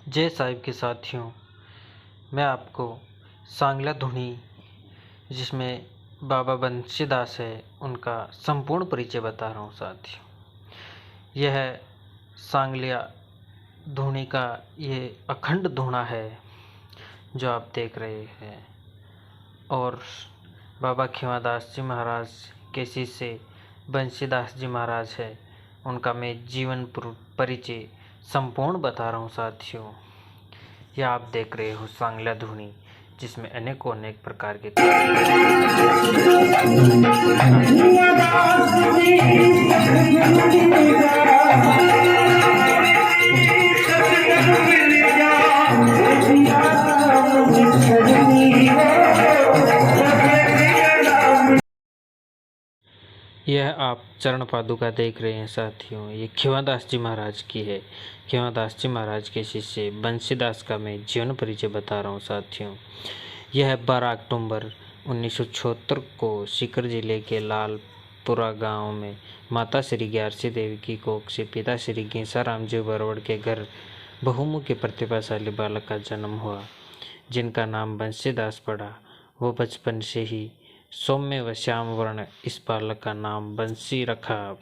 जय साहिब के साथियों, मैं आपको सांगला धुनी जिसमें बाबा बंशीदास है उनका संपूर्ण परिचय बता रहा हूँ साथियों। यह सांगलिया धुनी का ये अखंड धुना है जो आप देख रहे हैं और बाबा खेवादास जी महाराज के शिष्य बंशीदास जी महाराज है उनका मैं जीवन परिचय संपूर्ण बता रहा हूँ साथियों। यह आप देख रहे हो सांगला धुनी जिसमें अनेकों अनेक प्रकार के यह आप चरण पादुका देख रहे हैं साथियों। ये खेवादास जी महाराज की है। खेवादास जी महाराज के शिष्य बंशीदास का मैं जीवन परिचय बता रहा हूँ साथियों। यह 12 अक्टूबर 1976 को सीकर जिले के लालपुरा गांव में माता श्री ग्यारसी देवी की कोख से पिता श्री घींसाराम जी बरवड़ के घर बहुमुखी प्रतिभाशाली बालक का जन्म हुआ, जिनका नाम बंशीदास पड़ा। वो बचपन से ही सौम्य व श्याम वर्ण इस बालक का नाम बंशी रखा।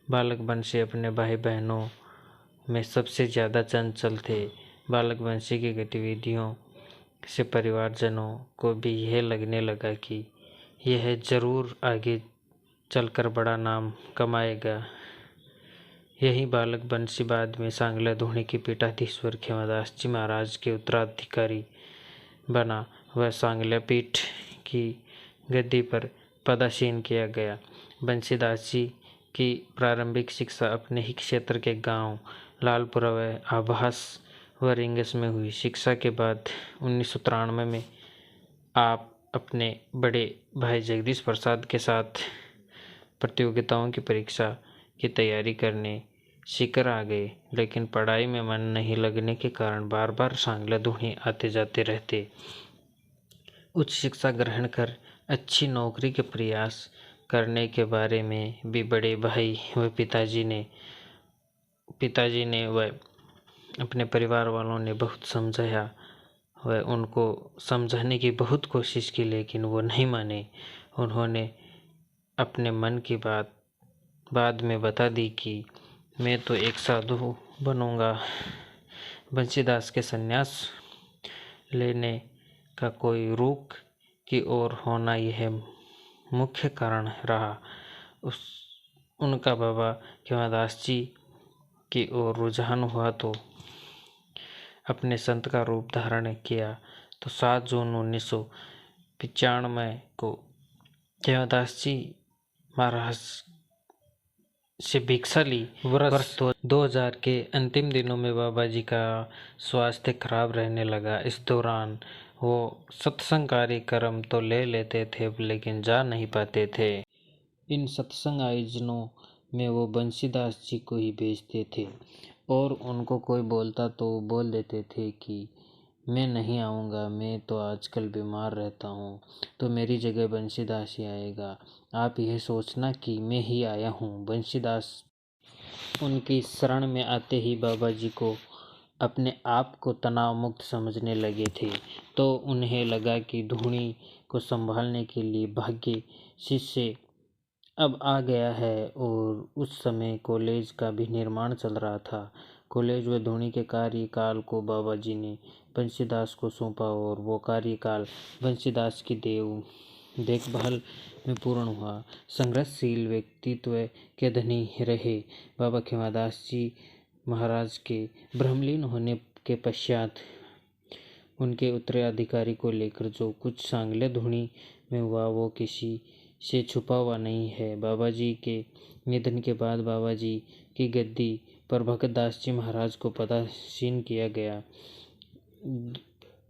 बालक बंशी अपने भाई बहनों में सबसे ज़्यादा चंचल थे। बालक बंशी की गतिविधियों से परिवारजनों को भी यह लगने लगा कि यह जरूर आगे चलकर बड़ा नाम कमाएगा। यही बालक बंशी बाद में सांगला धुनी के पीठाधीश्वर खेवादास जी महाराज के उत्तराधिकारी बना। वह सांगला पीठ की गद्दी पर पदासीन किया गया। बंशीदास जी की प्रारंभिक शिक्षा अपने ही क्षेत्र के गांव लालपुरा व आभास व रिंगस में हुई। शिक्षा के बाद 1993 में आप अपने बड़े भाई जगदीश प्रसाद के साथ प्रतियोगिताओं की परीक्षा की तैयारी करने सीकर आ गए, लेकिन पढ़ाई में मन नहीं लगने के कारण बार बार सांगला धुनी आते जाते रहते। उच्च शिक्षा ग्रहण कर अच्छी नौकरी के प्रयास करने के बारे में भी बड़े भाई व पिताजी ने व अपने परिवार वालों ने बहुत समझाया व उनको समझाने की बहुत कोशिश की, लेकिन वो नहीं माने। उन्होंने अपने मन की बात बाद में बता दी कि मैं तो एक साधु बनूंगा। बंशीदास के संन्यास लेने का कोई रुख की ओर होना यह मुख्य कारण रहा। उनका बाबा खेवादास जी की ओर रुझान हुआ तो अपने संत का रूप धारण किया। तो 7 जून 1995 को खेवादास जी महाराज से भिक्षा ली। वर्ष 2000 के अंतिम दिनों में बाबा जी का स्वास्थ्य खराब रहने लगा। इस दौरान वो सत्संग कार्यक्रम तो ले लेते थे लेकिन जा नहीं पाते थे। इन सत्संग आयोजनों में वो बंशीदास जी को ही भेजते थे और उनको कोई बोलता तो बोल देते थे कि मैं नहीं आऊँगा, मैं तो आजकल बीमार रहता हूँ, तो मेरी जगह बंशीदास ही आएगा। आप यह सोचना कि मैं ही आया हूँ। बंशीदास उनकी शरण में आते ही बाबा जी को अपने आप को तनाव मुक्त समझने लगे थे। तो उन्हें लगा कि धुनी को संभालने के लिए भाग्य शिष्य अब आ गया है। और उस समय कॉलेज का भी निर्माण चल रहा था। कॉलेज व धुनी के कार्यकाल को बाबा जी ने बंशीदास को सौंपा और वो कार्यकाल बंशीदास की देखभाल में पूर्ण हुआ। संघर्षशील व्यक्तित्व के धनी रहे बाबा खेवादास जी महाराज के ब्रह्मलीन होने के पश्चात उनके उत्तराधिकारी को लेकर जो कुछ सांगला धुनी में हुआ वो किसी से छुपा हुआ नहीं है। बाबा जी के निधन के बाद बाबा जी की गद्दी पर भगतदास जी महाराज को पदासीन किया गया।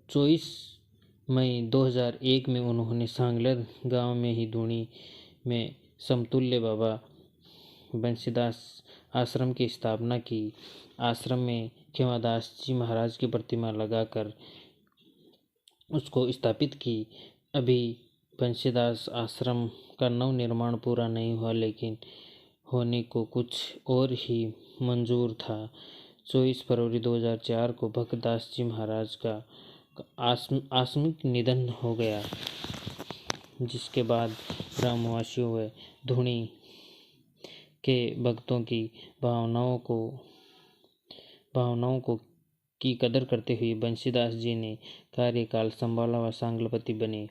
24 मई 2001 में उन्होंने सांगला गांव में ही धुनी में समतुल्य बाबा बंशीदास आश्रम की स्थापना की। आश्रम में खेवादास जी महाराज की प्रतिमा लगाकर उसको स्थापित की। अभी बंशीदास आश्रम का नव निर्माण पूरा नहीं हुआ, लेकिन होने को कुछ और ही मंजूर था। 24 फरवरी 2004 को भक्तदास जी महाराज का आकस्मिक निधन हो गया, जिसके बाद ग्रामवासियों व धुनी के भक्तों की भावनाओं को की कदर करते हुए बंसीदास जी ने कार्यकाल संभाला व सांगलपति बने।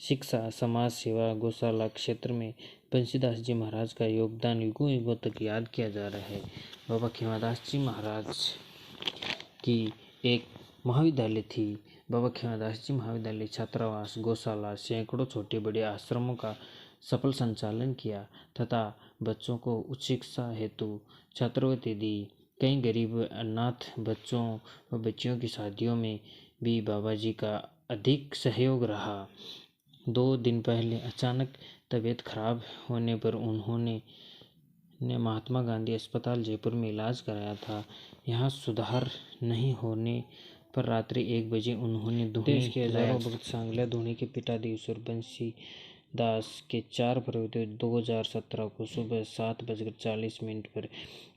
शिक्षा, समाज सेवा, गौशाला क्षेत्र में बंसीदास जी महाराज का योगदान युगों युगों तक याद किया जा रहा है। बाबा खेमादास जी महाराज की एक महाविद्यालय थी। बाबा खेमादास जी महाविद्यालय छात्रावास, गौशाला, सैकड़ों छोटे बड़े आश्रमों का सफल संचालन किया तथा बच्चों को उच्च शिक्षा हेतु छात्रवृत्ति दी। कई गरीब अनाथ बच्चों व बच्चियों की शादियों में भी बाबा जी का अधिक सहयोग रहा। 2 दिन पहले अचानक तबीयत खराब होने पर उन्होंने महात्मा गांधी अस्पताल जयपुर में इलाज कराया था। यहाँ सुधार नहीं होने पर रात्रि 1 बजे उन्होंने देश के हजारों भक्त सांगला धुनी के पीठाधीश और बंसीदास के 4 फरवरी 2017 को सुबह 7:40 पर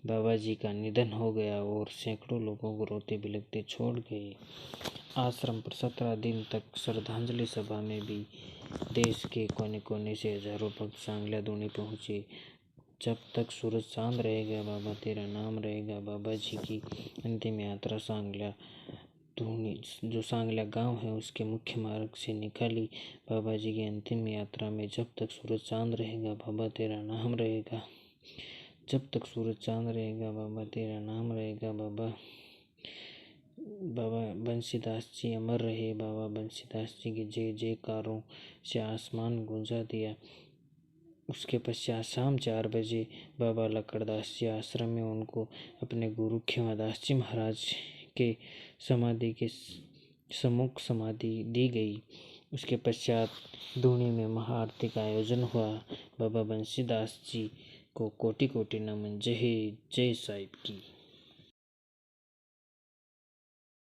बाबा जी का निधन हो गया और सैकड़ों लोगों को रोते बिलखते छोड़ गए। आश्रम पर 17 दिन तक श्रद्धांजलि सभा में भी देश के कोने कोने से हजारों भक्त सांगला धुनी पहुँचे। जब तक सूरज चांद रहेगा बाबा तेरा नाम रहेगा। बाबा जी की अंतिम यात्रा सांगला धुनी, जो सांगला गांव है, उसके मुख्य मार्ग से निकाली। बाबा जी की अंतिम यात्रा में जब तक सूरज चांद रहेगा बाबा तेरा नाम रहेगा, जब तक सूरज चांद रहेगा बाबा तेरा नाम रहेगा। बाबा बंसीदास जी अमर रहे। बाबा बंसीदास जी की जय जयकारों से आसमान गूंजा दिया। उसके पश्चात शाम 4 बजे बाबा लक्कड़दास जी आश्रम में उनको अपने गुरु खेमादास जी महाराज के समाधि के सम्मुख समाधि दी गई। उसके पश्चात धुनी में महाआरती का आयोजन हुआ। बाबा बंसीदास जी को कोटि कोटि नमन। जय जय साहिब की।